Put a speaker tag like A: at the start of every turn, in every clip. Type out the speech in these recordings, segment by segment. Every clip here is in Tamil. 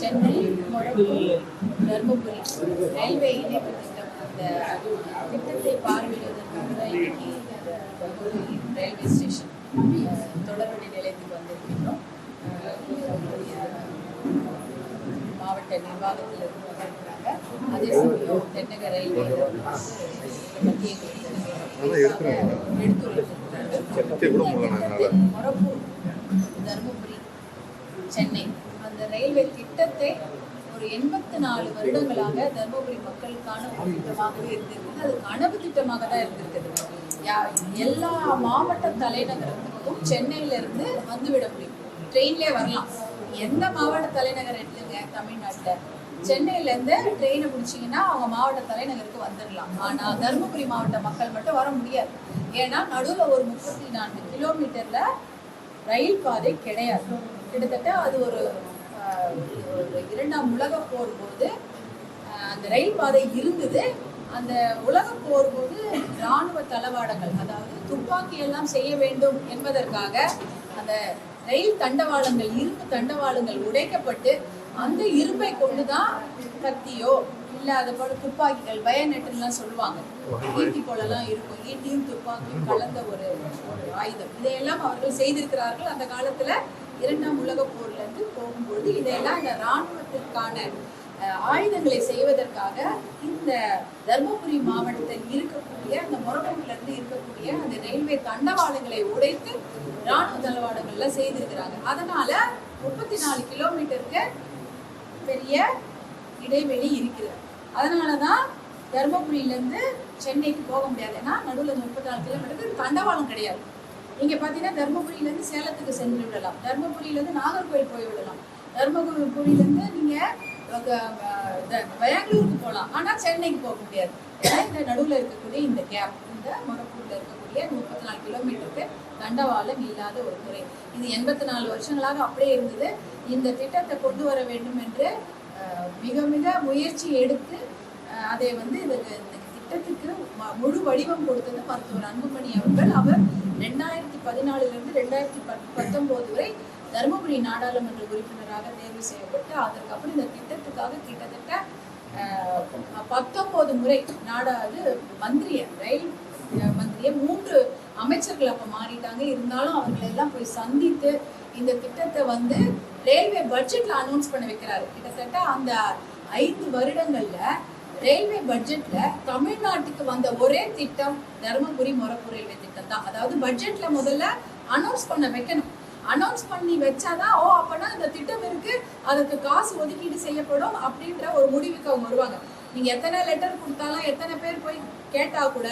A: சென்னை மொரப்பூர் தர்மபுரி ரயில்வே இணைப்பு திட்டம் அந்த திட்டத்தை பார்வையிடுவதற்காக இன்னைக்கு தர்மபுரி ரயில்வே ஸ்டேஷன் தொடர்வண்டி நிலையத்துக்கு வந்திருக்கின்றோம். மாவட்ட நிர்வாகத்தில் இருந்து வந்திருக்கிறாங்க. அதே சமயம் தென்னக ரயில்வே மத்திய எடுத்துரைத்திருக்கிறார்கள். மொரப்பூர் தர்மபுரி சென்னை அந்த ரயில்வே திட்டத்தை ஒரு 84 வருடங்களாக தர்மபுரி மக்களுக்கான ஒரு திட்டமாகவே இருந்திருக்குது. அது கனவு திட்டமாக தான் இருந்திருக்குது. எல்லா மாவட்ட தலைநகரத்துக்கும் சென்னையிலிருந்து வந்துவிட முடியும். ட்ரெயின்லேயே வரலாம். எந்த மாவட்ட தலைநகர் எடுத்துங்க தமிழ்நாட்டில் சென்னையிலேருந்து ட்ரெயினை பிடிச்சிங்கன்னா அவங்க மாவட்ட தலைநகருக்கு வந்துடலாம். ஆனால் தர்மபுரி மாவட்ட மக்கள் மட்டும் வர முடியாது. ஏன்னா நடுவில் ஒரு 34 கிலோமீட்டரில் ரயில் பாதை கிடையாது. கிட்டத்தட்ட அது ஒரு இரண்டாம் உலக போர் போது அந்த ரயில் பாதை இருந்தது. அந்த உலக போர் போது இராணுவ தளவாடங்கள், அதாவது துப்பாக்கி எல்லாம் செய்ய வேண்டும் என்பதற்காக அந்த ரயில் தண்டவாளங்கள், இரும்பு தண்டவாளங்கள் உடைக்கப்பட்டு அந்த இரும்பை கொண்டுதான் கத்தியோ இல்லை அதை போல துப்பாக்கிகள் பயனெட்டுலாம் சொல்லுவாங்க. ஈட்டி போலலாம் இருக்கும். ஈட்டியும் துப்பாக்கியும் கலந்த ஒரு ஆயுதம். இதையெல்லாம் அவர்கள் செய்திருக்கிறார்கள். அந்த காலத்துல இரண்டாம் உலக போர்ல இருந்து போகும்போது இதையெல்லாம் இந்த இராணுவத்திற்கான ஆயுதங்களை செய்வதற்காக இந்த தர்மபுரி மாவட்டத்தில் இருக்கக்கூடிய அந்த மொரப்பூர்ல இருந்து இருக்கக்கூடிய அந்த ரயில்வே தண்டவாளங்களை உடைத்து இராணுவ தளவாடங்கள்ல செய்திருக்கிறாங்க. அதனால 34 கிலோமீட்டருக்கு பெரிய இடைவெளி இருக்கிறது. அதனாலதான் தர்மபுரியிலேருந்து சென்னைக்கு போக முடியாது. ஏன்னா நடுவில் 34 கிலோமீட்டருக்கு தண்டவாளம் கிடையாது. இங்க பாத்தீங்கன்னா தர்மபுரியிலேருந்து சேலத்துக்கு சென்று விடலாம், தர்மபுரியிலேருந்து நாகர்கோவில் போய் விடலாம், தர்மபுரியிலேருந்து நீங்க பெங்களூருக்கு போகலாம். ஆனா சென்னைக்கு போக முடியாது. ஏன்னா இந்த நடுவில் இருக்கக்கூடிய இந்த கேப், இந்த மொரப்பூர்ல இருக்கக்கூடிய 34 கிலோமீட்டருக்கு தண்டவாளம் இல்லாத ஒரு துறை. இது 84 வருஷங்களாக அப்படியே இருந்தது. இந்த திட்டத்தை கொண்டு வர வேண்டும் என்று மிக மிக முயற்சி எடுத்து அதை இந்த திட்டத்துக்கு முழு வடிவம் கொடுத்தது மருத்துவர் அன்புமணி அவர்கள். அவர் 2014 2019 வரை தர்மபுரி நாடாளுமன்ற உறுப்பினராக தேர்வு செய்யப்பட்டு அதற்கப்புறம் இந்த திட்டத்துக்காக கிட்டத்தட்ட 19 முறை மந்திரிய ரயில் மந்திரிய 3 அமைச்சர்கள் அப்ப மாறிட்டாங்க. இருந்தாலும் அவர்கள் எல்லாம் போய் சந்தித்து இந்த திட்டத்தை ரயில்வே பட்ஜெட்ல அனௌன்ஸ் பண்ண வைக்கிறாரு. கிட்டத்தட்ட அந்த 5 வருடங்கள்ல ரயில்வே பட்ஜெட்ல தமிழ்நாட்டுக்கு வந்த ஒரே திட்டம் தர்மபுரி மொரப்பூர் ரயில்வே திட்டம் தான். அதாவது பட்ஜெட்ல முதல்ல அனௌன்ஸ் பண்ண வைக்கணும். அனௌன்ஸ் பண்ணி வச்சாதான் அப்பனா இந்த திட்டம் இருக்கு, அதுக்கு காசு ஒதுக்கீடு செய்யப்படும் அப்படின்ற ஒரு முடிவுக்கு அவங்க வருவாங்க. நீங்க எத்தனை லெட்டர் கொடுத்தாலும் எத்தனை பேர் போய் கேட்டா கூட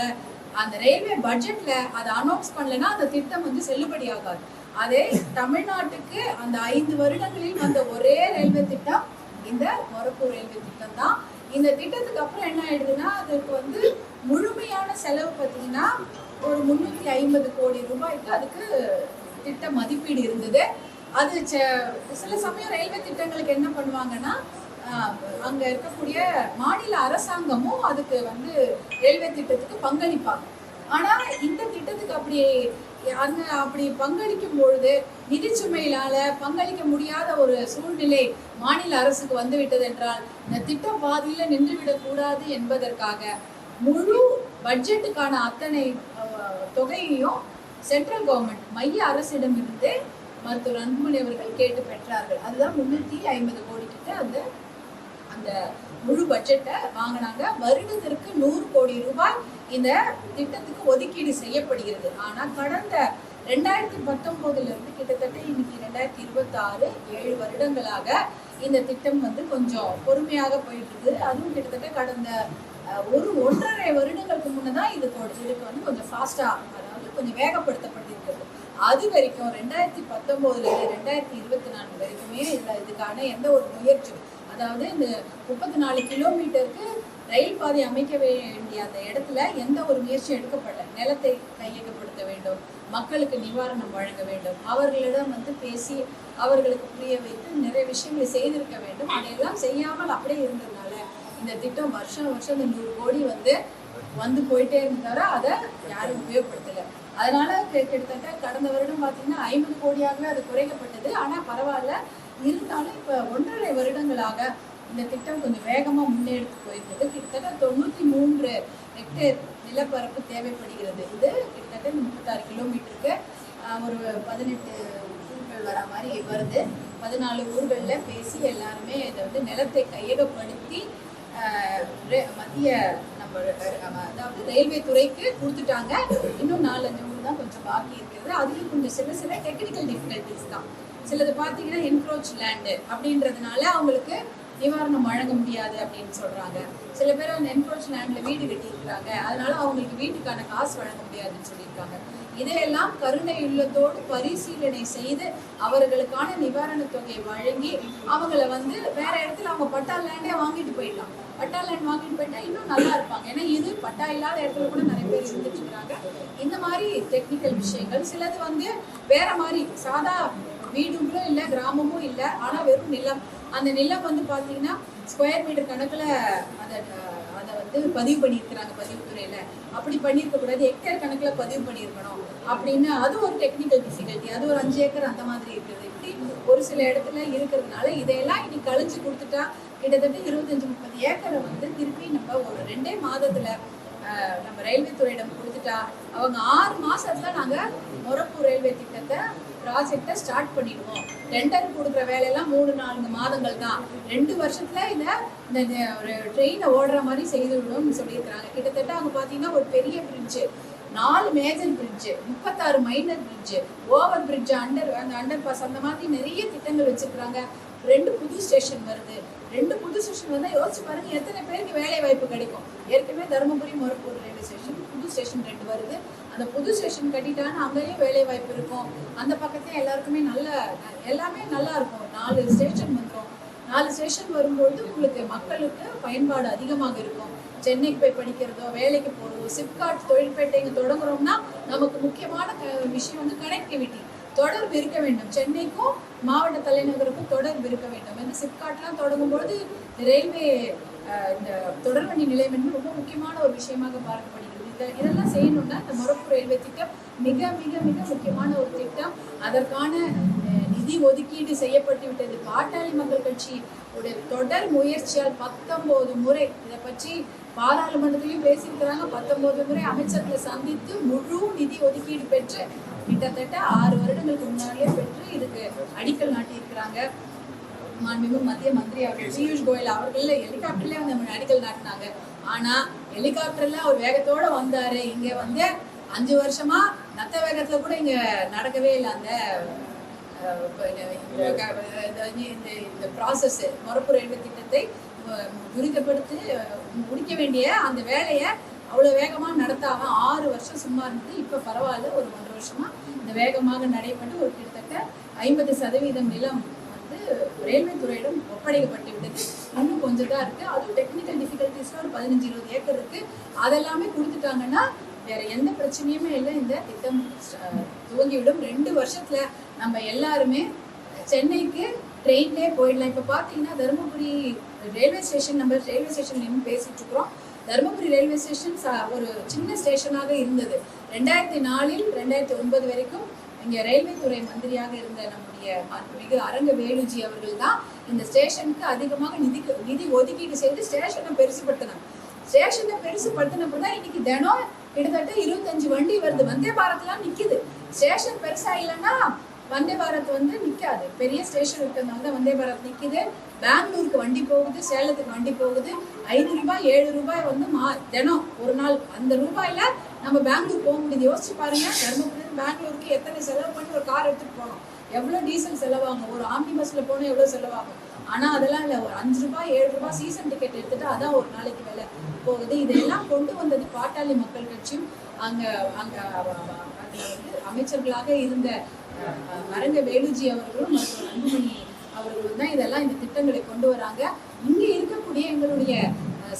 A: அந்த ரயில்வே பட்ஜெட்ல அதை அனௌன்ஸ் பண்ணலன்னா அந்த திட்டம் செல்லுபடி ஆகாது. அதே தமிழ்நாட்டுக்கு அந்த 5 வருடங்களில் வந்த ஒரே ரயில்வே திட்டம் இந்த மொரப்பூர் ரயில்வே திட்டம் தான். இந்த திட்டத்துக்கு அப்புறம் என்ன ஆயிடுதுன்னா அதுக்கு முழுமையான செலவு பார்த்தீங்கன்னா ஒரு 350 கோடி ரூபாய்க்கு அதுக்கு திட்ட மதிப்பீடு இருந்தது. அது சில சமயம் ரயில்வே திட்டங்களுக்கு என்ன பண்ணுவாங்கன்னா அங்க இருக்கக்கூடிய மாநில அரசாங்கமும் அதுக்கு ரயில்வே திட்டத்துக்கு பங்களிப்பாங்க. ஆனா இந்த திட்டத்துக்கு அப்படி பங்களிக்கும் பொழுது நிதி சுமையினால பங்களிக்க முடியாத ஒரு சூழ்நிலை மாநில அரசுக்கு வந்துவிட்டது என்றால் இந்த திட்டம் பாதியில நின்றுவிடக் கூடாது என்பதற்காக முழு பட்ஜெட்டுக்கான அத்தனை தொகையையும் சென்ட்ரல் கவர்மெண்ட் மைய அரசிடமிருந்து மருத்துவர் அன்புமணி அவர்கள் கேட்டு பெற்றார்கள். அதுதான் 350 கோடி கிட்ட அந்த முழு பட்ஜெட்டை வாங்கினாங்க. வருடத்திற்கு 100 கோடி ரூபாய் இந்த திட்டத்துக்கு ஒதுக்கீடு செய்யப்படுகிறது. ஆனா கடந்த 2019 இருந்து கிட்டத்தட்ட இன்னைக்கு 2026 7 வருடங்களாக இந்த திட்டம் கொஞ்சம் பொறுமையாக போயிட்டு இருக்குது. அதுவும் கிட்டத்தட்ட கடந்த 1.5 வருடங்களுக்கு முன்னதான் இதுக்கு கொஞ்சம் ஃபாஸ்டா, அதாவது கொஞ்சம் வேகப்படுத்தப்பட்டிருக்கிறது. அது வரைக்கும் 2019 2024 வரைக்குமே இதுக்கான எந்த ஒரு முயற்சி, அதாவது இந்த 34 கிலோமீட்டருக்கு ரயில் பாதை அமைக்க வேண்டிய அந்த இடத்துல எந்த ஒரு முயற்சியும் எடுக்கப்படல. நிலத்தை கையகப்படுத்த வேண்டும், மக்களுக்கு நிவாரணம் வழங்க வேண்டும், அவர்களிடம் பேசி அவர்களுக்கு புரிய வைத்து நிறைய விஷயங்களை செய்திருக்க வேண்டும். அதையெல்லாம் செய்யாமல் அப்படியே இருந்ததுனால இந்த திட்டம் வருஷம் இந்த 100 கோடி போயிட்டே இருந்தாரோ அதை யாரும் உபயோகப்படுத்தலை. அதனால கிட்டத்தட்ட கடந்த வருடம் பார்த்தீங்கன்னா 50 கோடியாகவே அது குறைக்கப்பட்டது. ஆனால் பரவாயில்ல, இருந்தாலும் இப்போ 1.5 வருடங்களாக இந்த திட்டம் கொஞ்சம் வேகமாக முன்னெடுத்து போயிருக்கிறது. கிட்டத்தட்ட 93 ஹெக்டேர் நிலப்பரப்பு தேவைப்படுகிறது. இது கிட்டத்தட்ட 36 கிலோமீட்டருக்கு ஒரு 18 ஊர்கள் வர மாதிரி வருது. 14 ஊர்களில் பேசி எல்லாருமே இதை வந்து நிலத்தை கையகப்படுத்தி மத்திய நம்ம அதாவது ரயில்வே துறைக்கு கொடுத்துட்டாங்க. இன்னும் 4-5 ஊர் தான் கொஞ்சம் பாக்கி இருக்கிறது. அதுலேயும் கொஞ்சம் சில டெக்னிக்கல் டிஃபிகல்ட்டிஸ் தான். சிலது பார்த்தீங்கன்னா என்க்ரோச் லேண்டு அப்படின்றதுனால அவங்களுக்கு நிவாரணம் வழங்க முடியாது அப்படின்னு சொல்றாங்க. சில பேர் அந்த என்க்ரோச் லேண்ட்ல வீடு கட்டியிருக்கிறாங்க, அதனால அவங்களுக்கு வீட்டுக்கான காசு வழங்க முடியாதுன்னு சொல்லியிருக்காங்க. இதையெல்லாம் கருணை உள்ளத்தோடு பரிசீலனை செய்து அவர்களுக்கான நிவாரண தொகை வழங்கி அவங்கள வந்து வேற இடத்துல அவங்க பட்டா லேண்டே வாங்கிட்டு போயிடலாம். பட்டா லேண்ட் வாங்கிட்டு போயிட்டா இன்னும் நல்லா இருப்பாங்க. ஏன்னா இது பட்டா இல்லாத இடத்துல கூட நிறைய பேர் இருந்துட்டு இருக்காங்க. இந்த மாதிரி டெக்னிக்கல் விஷயங்கள் சிலது வந்து வேற மாதிரி சாதா வீடுங்களும் இல்லை, கிராமமும் இல்லை, ஆனா வெறும் நிலம். அந்த நிலம் வந்து பாத்தீங்கன்னா ஸ்கொயர் மீட்டர் கணக்குல அதை வந்து பதிவு பண்ணியிருக்கிறாங்க பதிவுத்துறையில. அப்படி பண்ணியிருக்க கூடாது, ஹெக்டேர் கணக்குல பதிவு பண்ணியிருக்கணும் அப்படின்னு அது ஒரு டெக்னிக்கல் டிஃபிகல்ட்டி. அது ஒரு 5 ஏக்கர் அந்த மாதிரி இருக்குது. இப்படி ஒரு சில இடத்துல இருக்கிறதுனால இதையெல்லாம் இன்னைக்கு கழிச்சு கொடுத்துட்டா கிட்டத்தட்ட 25-30 ஏக்கரை வந்து திருப்பி நம்ம ஒரு 2 மாதத்துல நம்ம ரயில்வே துறையிடம் கொடுத்துட்டா அவங்க 6 மாசத்துல நாங்க மொரப்பூர் ரயில்வே திட்டத்தை ப்ராஜெக்டை ஸ்டார்ட் பண்ணிடுவோம். டெண்டர் கொடுக்குற வேலையெல்லாம் 3-4 மாதங்கள் தான். 2 வருஷத்துல இந்த ஒரு ட்ரெயினை ஓடுற மாதிரி செய்துவிடும்னு சொல்லியிருக்கிறாங்க. கிட்டத்தட்ட அவங்க பார்த்தீங்கன்னா ஒரு பெரிய bridge, 4 major bridge, 36 minor bridge, over bridge, underpass, அந்த மாதிரி நிறைய திட்டங்கள் வச்சிருக்கிறாங்க. 2 புது ஸ்டேஷன் வருது. 2 புது ஸ்டேஷன் வந்தால் யோசிச்சு பாருங்க எத்தனை பேருக்கு வேலை வாய்ப்பு கிடைக்கும். ஏற்கனவே தருமபுரி மொரப்பூர் ரயில்வே ஸ்டேஷன் புது ஸ்டேஷன் 2 வருது. அந்த புது ஸ்டேஷன் கட்டிட்டான்னு அங்கேயும் வேலை வாய்ப்பு இருக்கும். அந்த பக்கத்தையும் எல்லாருக்குமே எல்லாமே நல்லா இருக்கும். 4 ஸ்டேஷன் வந்துடும். 4 ஸ்டேஷன் வரும்போது உங்களுக்கு மக்களுக்கு பயன்பாடு அதிகமாக இருக்கும். சென்னைக்கு போய் படிக்கிறதோ வேலைக்கு போகிறதோ, சிப்காட் தொழிற்பேட்டை இங்கே தொடங்குறோம்னா நமக்கு முக்கியமான விஷயம் வந்து கனெக்டிவிட்டி, தொடர்பு இருக்க வேண்டும். சென்னைக்கும் மாவட்ட தலைநகருக்கும் தொடர்பு இருக்க வேண்டும். இந்த சிப்காட்லாம் தொடங்கும்போது ரயில்வே இந்த தொடர்வண்டி நிலையம் என்பது ரொம்ப முக்கியமான ஒரு விஷயமாக பார்க்கப்படுகிறது. இதெல்லாம் செய்யணும்னா இந்த மொரப்பூர் ரயில்வே திட்டம் மிக மிக மிக முக்கியமான ஒரு திட்டம். அதற்கான நிதி ஒதுக்கீடு செய்யப்பட்டு விட்டது. பாட்டாளி மக்கள் கட்சி தொடர் முயற்சியால் 19 முறை இதை பற்றி பாராளுமன்றத்திலையும் பேசியிருக்கிறாங்க. 19 முறை அமைச்சர்களை சந்தித்து முழு நிதி ஒதுக்கீடு பெற்று கிட்டத்தட்ட 6 வருடங்களுக்கு முன்னாலே பெற்று இதுக்கு அடிக்கல் நாட்டியிருக்கிறாங்க. மாண்புமிகு மத்திய மந்திரி அவர்கள் பியூஷ் கோயல் அவர்கள் ஹெலிகாப்டர்ல வந்து அடிக்கல் நாட்டினாங்க. ஆனா ஹெலிகாப்டர்ல அவர் வேகத்தோட வந்தாரு. இங்க வந்து 5 வருஷமா நத்த வேகத்துல கூட இங்க நடக்கவே இல்லை. அந்த இந்த ப்ராசஸ் மொரப்பூர் ரயில்வே திட்டத்தை துரிதப்படுத்தி முடிக்க வேண்டிய அந்த வேலையை அவ்வளோ வேகமாக நடத்தாம 6 வருஷம் சும்மா இருந்தது. இப்போ பரவாயில்ல, ஒரு 1.5 வருஷமா இந்த வேகமாக நடைபெற்று ஒரு கிட்டத்தட்ட 50% நிலம் வந்து ரயில்வே துறையிடம் ஒப்படைக்கப்பட்டு விட்டது. இன்னும் கொஞ்சம் தான் இருக்கு. அதுவும் டெக்னிக்கல் டிஃபிகல்ட்டிஸ்ல ஒரு 15-20 ஏக்கர் இருக்கு. அதெல்லாமே கொடுத்துட்டாங்கன்னா வேற எந்த பிரச்சனையுமே இல்லை. இந்த திட்டம் துவங்கிவிடும். 2 வருஷத்துல நம்ம எல்லாருமே சென்னைக்கு ட்ரெயின்லேயே போயிடலாம். இப்போ பார்த்தீங்கன்னா தருமபுரி ரயில்வே ஸ்டேஷன், நம்ம ரயில்வே ஸ்டேஷன் நின்று பேசிட்டு இருக்கிறோம். தருமபுரி ரயில்வே ஸ்டேஷன் ஒரு சின்ன ஸ்டேஷனாக இருந்தது. 2004 2009 வரைக்கும் இங்கே ரயில்வே துறை மந்திரியாக இருந்த நம்முடைய மிகு அரங்க வேலுஜி அவர்கள் தான் இந்த ஸ்டேஷனுக்கு அதிகமாக நிதி ஒதுக்கீடு செய்து ஸ்டேஷனை பெருசுபடுத்தினாங்க. ஸ்டேஷனை பெருசுபடுத்தினப்பதான் இன்னைக்கு தினம் கிட்டத்தட்ட 25 வண்டி வருது. வந்தே பாரத்லாம் நிக்குது. ஸ்டேஷன் பெருசா இல்லைன்னா வந்தே பாரத் வந்து நிக்காது. பெரிய ஸ்டேஷன் இருக்கிறதுனால வந்தே பாரத் நிக்குது. பெங்களூருக்கு வண்டி போகுது, சேலத்துக்கு வண்டி போகுது. 5 ரூபாய் 7 ரூபாய் வந்து தினம் ஒரு நாள். அந்த ரூபாயில நம்ம பெங்களூர் போக முடியுது. யோசிச்சு பாருங்க, தர்மபுரி பெங்களூருக்கு எத்தனை செலவு பண்ணி ஒரு கார் எடுத்துட்டு போனோம், எவ்வளவு டீசல் செலவாகும், ஒரு ஆம்னி பஸ்ல போனா எவ்வளவு செலவாகும். ஆனா அதெல்லாம் இல்லை, ஒரு 5 ரூபாய் 7 ரூபாய் சீசன் டிக்கெட் எடுத்துட்டு அதான் ஒரு நாளைக்கு வேலை போகுது. இதெல்லாம் கொண்டு வந்தது பாட்டாளி மக்கள் கட்சியும் அங்க வந்து அமைச்சர்களாக இருந்த அரங்க வேலுஜி அவர்களும் மற்றும் அன்புமணி அவர்களும் தான் இதெல்லாம் இந்த திட்டங்களை கொண்டு வராங்க. இங்க இருக்கக்கூடிய எங்களுடைய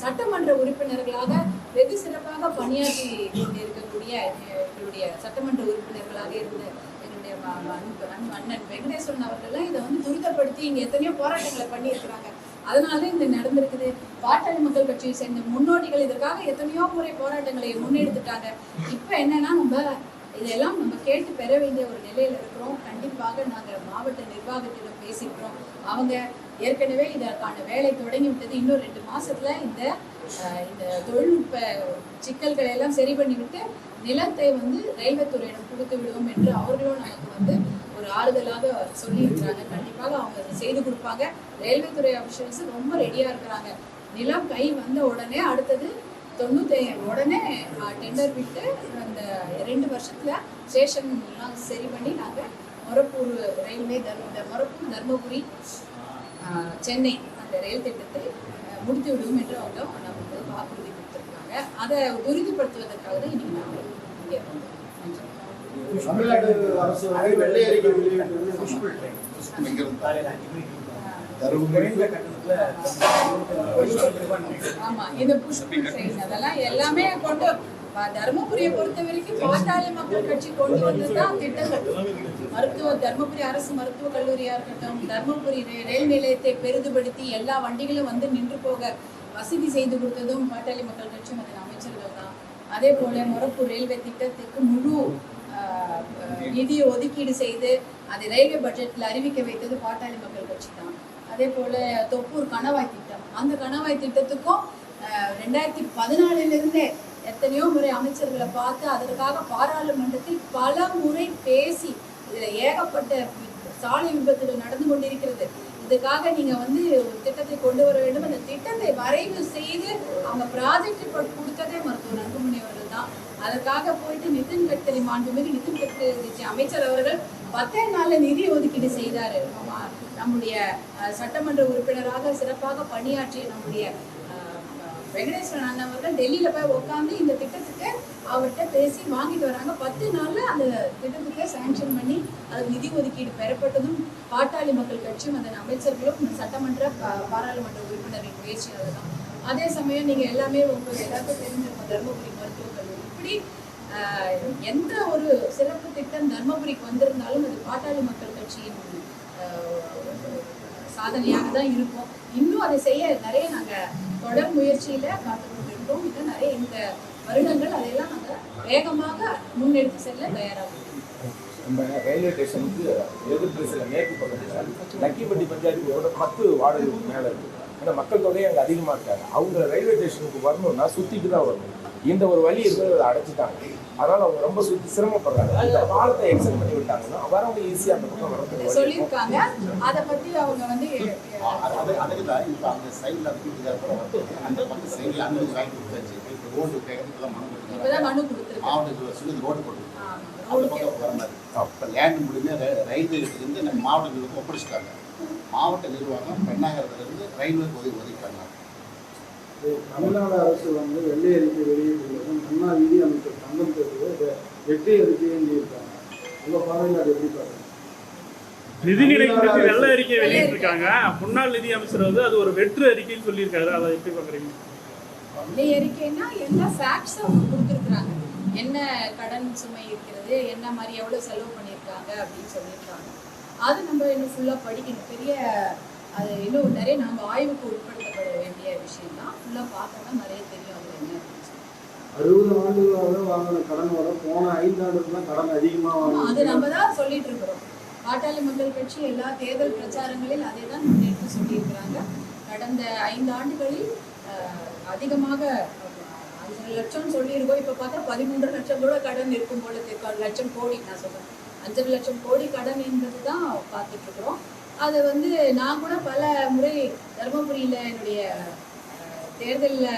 A: சட்டமன்ற உறுப்பினர்களாக வெகு சிறப்பாக பணியாற்றி கொண்டிருக்கக்கூடிய எங்களுடைய சட்டமன்ற உறுப்பினர்களாக இருந்த எங்களுடைய அண்ணன் வெங்கடேஸ்வரன் அவர்கள்லாம் இதை வந்து துரிதப்படுத்தி இங்க எத்தனையோ போராட்டங்களை பண்ணியிருக்கிறாங்க. அதனால இந்த நடந்திருக்குது. பாட்டாளி மக்கள் கட்சியை சேர்ந்த முன்னோடிகள் இதற்காக எத்தனையோ முறை போராட்டங்களை முன்னெடுத்துட்டாங்க. இப்ப என்னன்னா நம்ம இதெல்லாம் நம்ம கேட்டு பெற வேண்டிய ஒரு நிலையில் இருக்கிறோம். கண்டிப்பாக நாங்கள் மாவட்ட நிர்வாகத்திடம் பேசிக்கிறோம். அவங்க ஏற்கனவே இதற்கான வேலை தொடங்கி விட்டது. இன்னும் 2 மாசத்துல இந்த தொழில்நுட்ப சிக்கல்களை எல்லாம் சரி பண்ணிவிட்டு நிலத்தை வந்து ரயில்வே துறையிடம் கொடுத்து விடுவோம் என்று அவர்களும் நமக்கு வந்து ஒரு ஆறுதலாக சொல்லியிருக்கிறாங்க. கண்டிப்பாக அவங்க அதை செய்து கொடுப்பாங்க. ரயில்வே துறை அபிஷியல்ஸ் ரொம்ப ரெடியா இருக்கிறாங்க. நிலம் கை வந்த உடனே அடுத்தது 95 உடனே டெண்டர் விட்டு அந்த 2 வருஷத்துல ஸ்டேஷன் எல்லாம் சரி பண்ணி நாங்கள் மொரப்பூர் ரயில்வே மொரப்பூர் தர்மபுரி சென்னை அந்த ரயில் திட்டத்தை முடித்து விடுவோம் என்று அவங்க நமக்கு வாக்குறுதி கொடுத்துருக்காங்க. அதை உறுதிப்படுத்துவதற்காக தான் இன்னைக்கு நாங்கள் இங்கே வந்தோம்.
B: தமிழ்நாடு அரசு வெள்ளை அறிக்கை
A: ஆமா, இந்த புஷ்புல் ட்ரெயின் அதெல்லாம் எல்லாமே கொண்டு தர்மபுரியை பொறுத்த வரைக்கும் பாட்டாளி மக்கள் கட்சி கொண்டு வந்ததுதான் திட்டங்கள். தர்மபுரி அரசு மருத்துவக் கல்லூரியா இருக்கட்டும், தர்மபுரி ரயில் நிலையத்தை பெரிதுபடுத்தி எல்லா வண்டிகளும் வந்து நின்று போக வசதி செய்து கொடுத்ததும் பாட்டாளி மக்கள் கட்சி அதன் அமைச்சர்கள் தான். அதே போல மொரப்பூர் ரயில்வே திட்டத்துக்கு முழு நிதியை ஒதுக்கீடு செய்து அதை ரயில்வே பட்ஜெட்ல அறிவிக்க வைத்தது பாட்டாளி மக்கள் கட்சி தான். அதே போல தொப்பூர் கணவாய் திட்டம், அந்த கணவாய் திட்டத்துக்கும் 2014 எத்தனையோ முறை அமைச்சர்களை பார்த்து அதற்காக பாராளுமன்றத்தில் பல முறை பேசி இதுல ஏகப்பட்ட சாலை விபத்துகள் நடந்து கொண்டிருக்கிறது. இதுக்காக நீங்க வந்து ஒரு திட்டத்தை கொண்டு வர வேண்டும். அந்த திட்டத்தை வரைவு செய்து அவங்க ப்ராஜெக்ட் கொடுத்ததே மருத்துவர் அன்புமணி அவர்கள் தான். அதற்காக போயிட்டு நிதின் கட்கரி மாண்புமிகு நிதின் கட்கரி அமைச்சர் அவர்கள் 10 நாள்ல நிதி ஒதுக்கீடு செய்தாரு. நம்முடைய சட்டமன்ற உறுப்பினராக சிறப்பாக பணியாற்றிய நம்முடைய வெங்கடேஸ்வரன் அண்ணன் அவர்கள் டெல்லியில போய் உட்காந்து இந்த திட்டத்துக்கு அவர்கிட்ட பேசி வாங்கிட்டு வராங்க. 10 நாள்ல அந்த திட்டத்துக்கு சாங்ஷன் பண்ணி அது நிதி ஒதுக்கீடு பெறப்பட்டதும் பாட்டாளி மக்கள் கட்சியும் அதன் அமைச்சர்களும் சட்டமன்ற பாராளுமன்ற உறுப்பினரின் முயற்சியாளர் தான். அதே சமயம் நீங்க எல்லாமே உங்களுக்கு எல்லாருக்கும் தெரிஞ்சிருக்கும் தர்மபுரி மருத்துவக் கல்லூரி. இப்படி எந்த ஒரு சிறப்பு திட்டம் தர்மபுரிக்கு வந்திருந்தாலும் அது பாட்டாளி மக்கள் கட்சியின் சாதனையாக தான் இருக்கும். இன்னும் அதை செய்ய நிறைய நாங்கள் தொடர் முயற்சியில காத்து கொண்டிருக்கோம். இன்னும் நிறைய இந்த வருடங்கள் அதையெல்லாம் நாங்கள் வேகமாக முன்னெடுத்து செல்ல தயாராக
C: நம்ம ரயில்வே ஸ்டேஷனுக்கு எதிர்ப்பு சில மேற்கு பக்கத்தில் லக்கிப்பட்டி பஞ்சாயத்து 10 வார்டுகளுக்கு மேலே இருக்குது. ஏன்னா மக்கள் தொகையை அங்கே அதிகமாக இருக்காங்க. அவங்க ரயில்வே ஸ்டேஷனுக்கு வரணும்னா சுற்றிட்டு தான் வரணும். இந்த ஒரு வழி இருக்கிறத அதை அடைச்சிட்டாங்க. அதனால அவங்க ரொம்ப சிரமப்படுறாங்க. அந்த பாலத்தை எக்ஸ்டெண்ட் பண்ணி விட்டாங்கன்னா வரவங்க ஈஸியாக அந்த பக்கம் வரது
A: சொல்லியிருக்காங்க. அதை பற்றி அவங்க வந்து
B: அதுக்கு தான் இப்போ அந்த சைடில் அந்த பக்கம் சைடில் அந்த வாங்கி கொடுத்தாச்சு. ரோடு கேட்கறதுலாம் மனு கொடுத்துருக்காங்க. மாவட்டத்தில் சொல்லி ரோடு போட்டுருக்காங்க. அந்த பக்கம் வர மாதிரி இப்போ லேண்ட் முடிஞ்சு ரயில்வேலேருந்து நம்ம மாவட்டங்களுக்கு ஒப்படைச்சிட்டாங்க. மாவட்ட நிர்வாகம் பெண்ணாகரத்துலேருந்து ரயில்வேக்கு ஒதுக்கிட்டாங்க.
D: தமிழ்நாடு அரசு வந்து வெள்ளை அறிக்கை வெளியிட்டுள்ளது முன்னா நிதி அமைச்சர் தங்கம் பேசுவது வெற்றி அறிக்கைன்னு இருக்காங்க. உங்க பார்வையில் அது எப்படி பாருங்க?
E: நிதிநிலை குறித்து வெள்ளை அறிக்கை வெளியிட்டிருக்காங்க. முன்னாள் நிதி அமைச்சர் வந்து அது ஒரு வெற்று அறிக்கைன்னு சொல்லியிருக்காரு. அதை எப்படி பாக்குறீங்க?
A: வெள்ளை அறிக்கைன்னா எல்லா ஃபேக்ட்ஸும் அவங்க கொடுத்துருக்குறாங்க. என்ன கடன் சுமை இருக்கிறது, என்ன மாதிரி எவ்வளோ செலவு பண்ணியிருக்காங்க அப்படின்னு சொல்லியிருக்காங்க. அது நம்ம இன்னும் ஃபுல்லாக படிக்கணும். பெரிய அது இன்னும் நிறைய நம்ம ஆய்வுக்கு உட்படுத்தப்பட வேண்டிய விஷயம் தான். ஃபுல்லாக பார்த்தோம்னா நிறைய தெரியும் அது என்ன.
D: 60 ஆண்டுகளாக வாங்கின கடன் வர போன 5 ஆண்டுக்கு தான் கடன் அதிகமாக வாங்க.
A: அது நம்ம தான் சொல்லிட்டு இருக்கிறோம். பாட்டாளி மக்கள் கட்சி எல்லா தேர்தல் பிரச்சாரங்களில் அதை தான் முன்னெடுத்து சொல்லியிருக்கிறாங்க. கடந்த 5 ஆண்டுகளில் அதிகமாக 5 லட்சம் சொல்லியிருக்கோம். இப்போ பார்த்தா 13 லட்சம் கூட கடன் இருக்கும் போல 1 லட்சம் கோடி நான் சொல்கிறேன். 5 லட்சம் கோடி கடன் என்பது தான் பார்த்துட்டு இருக்கிறோம். அதை வந்து நான் கூட பல முறை தர்மபுரியில் என்னுடைய தேர்தலில்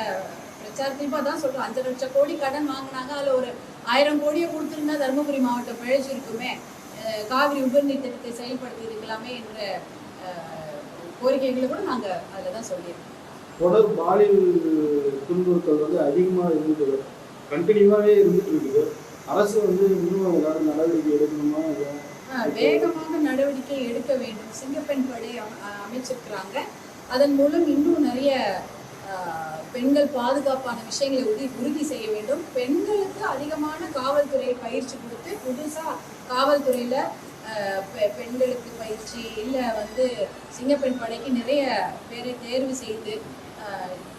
A: பிரச்சாரத்தையும் தான் சொல்கிறேன். 5 லட்சம் கோடி கடன் வாங்கினாங்க. அதில் ஒரு 1000 கோடியை கொடுத்துருந்தா தர்மபுரி மாவட்டம் பிழைச்சிருக்குமே, காவிரி உபரிநீர் திட்டத்தை செயல்படுத்தி இருக்கலாமே என்ற கோரிக்கைகளை கூட நாங்கள் அதில் தான் சொல்லியிருக்கோம்.
D: தொடர் பாலியல் துன்புறுத்தல் வந்து அதிகமாக இருந்துட்டு கண்டினியூவாகவே இருந்துட்டு இருக்குது. அரசு வந்து இன்னும் ஏதாவது நடவடிக்கை எடுக்கணுமா?
A: வேகமாக நடவடிக்கை எடுக்க வேண்டும். சிங்கப்பெண் படை அமைச்சிருக்கிறாங்க. அதன் மூலம் இன்னும் நிறைய பெண்கள் பாதுகாப்பான விஷயங்களை உறுதி செய்ய வேண்டும். பெண்களுக்கு அதிகமான காவல்துறை பயிற்சி கொடுத்து புதுசாக காவல்துறையில் பெண்களுக்கு பயிற்சி இல்லை வந்து சிங்கப்பெண் படைக்கு நிறைய பேரை தேர்வு செய்து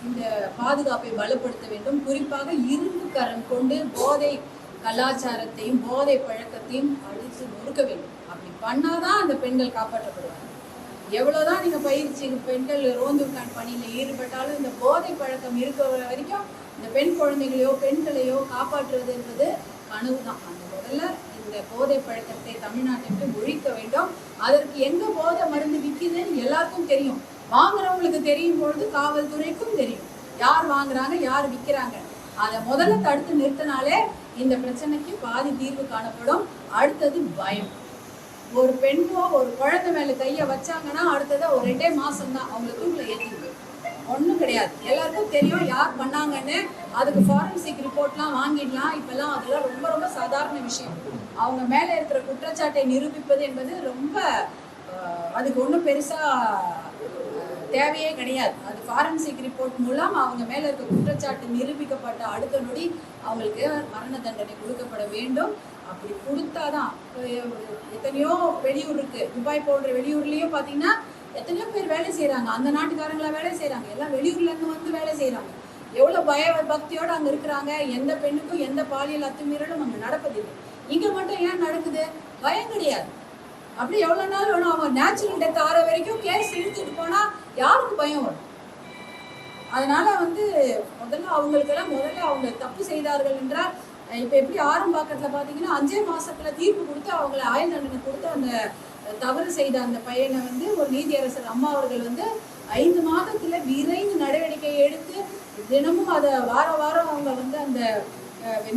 A: இந்த பாதுகாப்பை பலப்படுத்த வேண்டும். குறிப்பாக இரும்பு கரம் கொண்டு போதை கலாச்சாரத்தையும் போதை பழக்கத்தையும் அடித்து நொறுக்க வேண்டும். அப்படி பண்ணாதான் அந்த பெண்கள் காப்பாற்றப்படுவாங்க. எவ்வளவுதான் நீங்க பயிற்சி பெண்கள் ரோந்துக்கான் பணியில ஈடுபட்டாலும் இந்த போதை பழக்கம் இருக்கிற வரைக்கும் இந்த பெண் குழந்தைகளையோ பெண்களையோ காப்பாற்றுவது என்பது கனவுதான். அந்த முதல்ல இந்த போதை பழக்கத்தை தமிழ்நாட்டை விட்டு ஒழிக்க வேண்டும். அதற்கு எங்க போதை மருந்து விற்கிதுன்னு எல்லாருக்கும் தெரியும். வாங்குறவங்களுக்கு தெரியும் பொழுது காவல்துறைக்கும் தெரியும் யார் வாங்குறாங்க யார் விற்கிறாங்க. அதை முதல்ல தடுத்து நிறுத்தினாலே இந்த பிரச்சனைக்கு பாதி தீர்வு காணப்படும். அடுத்தது பயம். ஒரு பெண்ணோ ஒரு குழந்தை மேல கையை வச்சாங்கன்னா அடுத்தது ஒரு 2 மாசம் தான் அவங்களை தூக்கில் ஏற்றிடுது. ஒன்றும் கிடையாது. எல்லாருக்கும் தெரியும் யார் பண்ணாங்கன்னு. அதுக்கு ஃபாரன்சிக் ரிப்போர்ட்லாம் வாங்கிடலாம். இப்பெல்லாம் அதெல்லாம் ரொம்ப ரொம்ப சாதாரண விஷயம். அவங்க மேல இருக்கிற குற்றச்சாட்டை நிரூபிப்பது என்பது ரொம்ப அதுக்கு ஒன்றும் பெருசா தேவையே கிடையாது. அது ஃபாரன்சிக் ரிப்போர்ட் மூலம் அவங்க மேல இருக்க குற்றச்சாட்டு நிரூபிக்கப்பட்ட அடுத்த நொடி அவங்களுக்கு மரண தண்டனை கொடுக்கப்பட வேண்டும். அப்படி கொடுத்தாதான் எத்தனையோ வெளியூர் இருக்கு. துபாய் போன்ற வெளியூர்லயும் பாத்தீங்கன்னா எத்தனையோ பேர் வேலை செய்யறாங்க. அந்த நாட்டுக்காரங்களா வேலை செய்யறாங்க. எல்லாம் வெளியூர்ல இருந்து வந்து வேலை செய்யறாங்க. எவ்வளவு பய பக்தியோட அங்க இருக்கிறாங்க. எந்த பெண்ணுக்கும் எந்த பாலியல் அத்துமீறலும் அங்க நடப்பதில்லை. இங்க மட்டும் ஏன் நடக்குது? பயம் கிடையாது. அப்படி எவ்வளவு நாள் வேணும்? அவங்க நேச்சுரல் டெத் ஆற வரைக்கும் கேஸ் இழுத்துட்டு போனா யாருக்கு பயம் வரும்? அதனால முதல்ல அவங்களுக்கெல்லாம் அவங்க தப்பு செய்தார்கள் என்றால் இப்ப எப்படி ஆரம்பாக்கத்துல பாத்தீங்கன்னா 5 மாசத்துல தீர்ப்பு கொடுத்து அவங்களை ஆயுள் தண்டனை கொடுத்து அந்த தவறு செய்த அந்த பையனை ஒரு நீதியரசர் அம்மா அவர்கள் 5 மாதத்துல விரைந்து நடவடிக்கை எடுத்து தினமும் அதை வாரம் அவங்க அந்த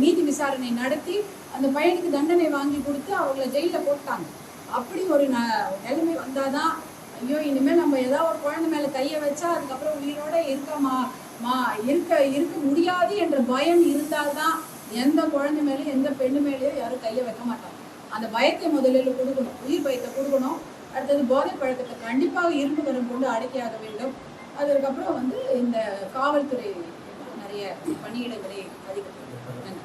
A: நீதி விசாரணை நடத்தி அந்த பையனுக்கு தண்டனை வாங்கி கொடுத்து அவங்கள ஜெயில போட்டாங்க. அப்படி ஒரு நிலைமை வந்தாதான் ஐயோ இனிமேல் நம்ம ஏதாவது ஒரு குழந்தை மேல கையை வச்சா அதுக்கப்புறம் உயிரோட இருக்க முடியாது என்ற பயம் இருந்தால்தான் எந்த குழந்தை மேலேயும் எந்த பெண்ணு மேலேயும் யாரும் கையை வைக்க மாட்டாங்க. அந்த பயத்தை முதலில் கொடுக்கணும். உயிர் பயத்தை கொடுக்கணும். அடுத்தது போதை பழக்கத்தை கண்டிப்பாக இரும்பு கரம் கொண்டு அடக்கியாக வேண்டும். அதற்கப்புறம் இந்த காவல்துறை நிறைய பணியிடங்களை அதிகப்படுத்தும்.